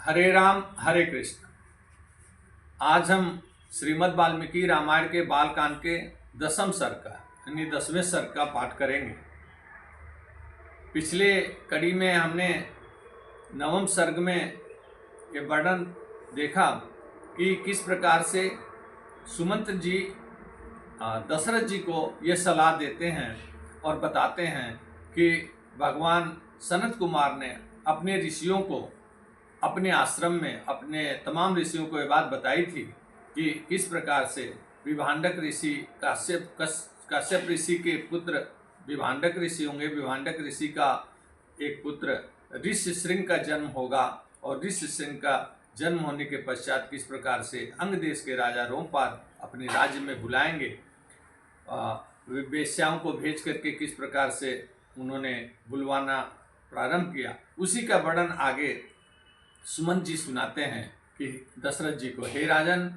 हरे राम हरे कृष्ण। आज हम श्रीमद् वाल्मीकि रामायण के बालकांड के 10वें सर्ग का यानी 10वें सर्ग का पाठ करेंगे। पिछले कड़ी में हमने 9वें सर्ग में ये वर्णन देखा कि किस प्रकार से सुमंत्र जी दशरथ जी को ये सलाह देते हैं और बताते हैं कि भगवान सनत कुमार ने अपने ऋषियों को अपने आश्रम में अपने तमाम ऋषियों को ये बात बताई थी कि किस प्रकार से विभांडक ऋषि कश्यप ऋषि के पुत्र विभांडक ऋषि होंगे। विभांडक ऋषि का एक पुत्र ऋष्यशृंग का जन्म होगा और ऋष्यशृंग का जन्म होने के पश्चात किस प्रकार से अंग देश के राजा रोमपाद अपने राज्य में बुलाएंगे, वेश्याओं को भेज करके किस प्रकार से उन्होंने बुलवाना प्रारंभ किया, उसी का वर्णन आगे सुमंत जी सुनाते हैं कि दशरथ जी को, हे राजन,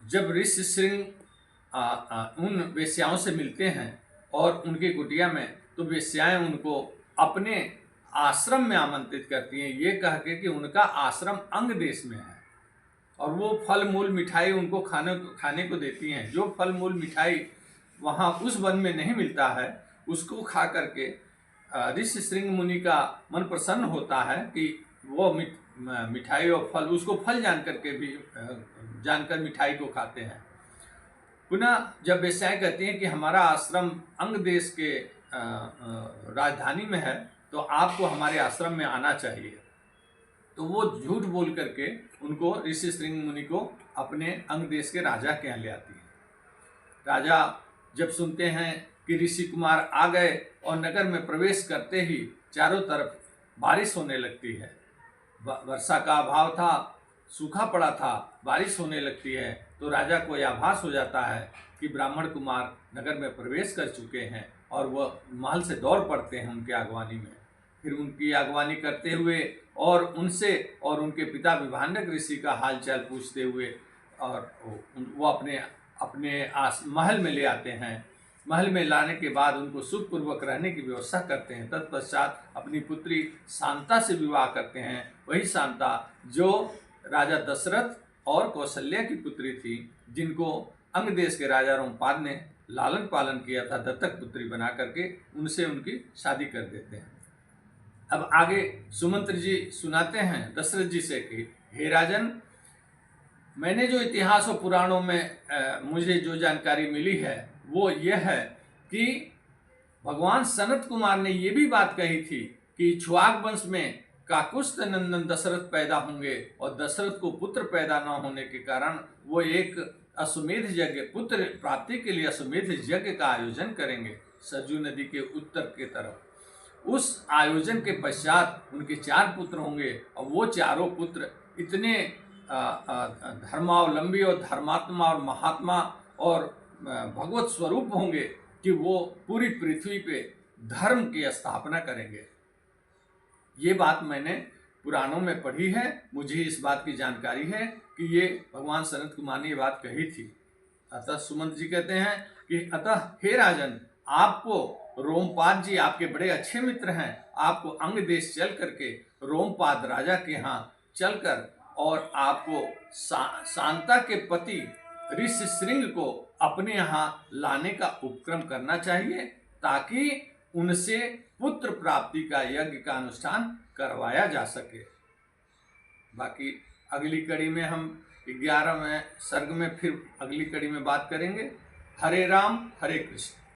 जब ऋष्यशृंग उन वेश्याओं से मिलते हैं और उनकी कुटिया में, तो वेश्याएं उनको अपने आश्रम में आमंत्रित करती हैं, ये कह के कि उनका आश्रम अंग देश में है और वो फल मूल मिठाई उनको खाने को देती हैं। जो फल मूल मिठाई वहाँ उस वन में नहीं मिलता है, उसको खा करके ऋष्यशृंग मुनि का मन प्रसन्न होता है कि वो मिठाई और फल, उसको फल जानकर मिठाई को खाते हैं। पुनः जब वेश्याएं कहती हैं कि हमारा आश्रम अंग देश के राजधानी में है, तो आपको हमारे आश्रम में आना चाहिए, तो वो झूठ बोल करके उनको ऋष्यशृंग मुनि को अपने अंग देश के राजा के यहाँ ले आती है। राजा जब सुनते हैं कि ऋषि कुमार आ गए और नगर में प्रवेश करते ही चारों तरफ बारिश होने लगती है, वर्षा का अभाव था, सूखा पड़ा था, बारिश होने लगती है, तो राजा को यह आभास हो जाता है कि ब्राह्मण कुमार नगर में प्रवेश कर चुके हैं और वह महल से दौड़ पड़ते हैं उनके अगवानी में। फिर उनकी अगवानी करते हुए और उनसे और उनके पिता विभांडक ऋषि का हालचाल पूछते हुए और वो अपने महल में ले आते हैं। महल में लाने के बाद उनको सुखपूर्वक रहने की व्यवस्था करते हैं। तत्पश्चात अपनी पुत्री शांता से विवाह करते हैं। वही शांता जो राजा दशरथ और कौशल्या की पुत्री थी, जिनको अंग देश के राजा रोमपाद ने लालन पालन किया था दत्तक पुत्री बना करके, उनसे उनकी शादी कर देते हैं। अब आगे सुमंत्र जी सुनाते हैं दशरथ जी से कि हे राजन, मैंने जो इतिहास और पुराणों में मुझे जो जानकारी मिली है वो ये है कि भगवान सनत कुमार ने ये भी बात कही थी कि इक्ष्वाक वंश में काकुस्थ नंदन दशरथ पैदा होंगे और दशरथ को पुत्र पैदा न होने के कारण वो एक अश्वमेध यज्ञ, पुत्र प्राप्ति के लिए अश्वमेध यज्ञ का आयोजन करेंगे सरजू नदी के उत्तर के तरफ। उस आयोजन के पश्चात उनके 4 पुत्र होंगे और वो चारों पुत्र इतने धर्मावलंबी और धर्मात्मा और महात्मा और भगवत स्वरूप होंगे कि वो पूरी पृथ्वी पे धर्म की स्थापना करेंगे। ये बात मैंने पुराणों में पढ़ी है, मुझे इस बात की जानकारी है कि ये भगवान सनत कुमार ने ये बात कही थी। अतः सुमंत जी कहते हैं कि अतः हे राजन, आपको रोमपाद जी आपके बड़े अच्छे मित्र हैं, आपको अंग देश चल करके रोमपाद राजा के यहाँ चलकर और आपको शांता के पति ऋष्यशृंग को अपने यहाँ लाने का उपक्रम करना चाहिए, ताकि उनसे पुत्र प्राप्ति का यज्ञ का अनुष्ठान करवाया जा सके। बाकी अगली कड़ी में हम 11वें सर्ग में फिर अगली कड़ी में बात करेंगे। हरे राम हरे कृष्ण।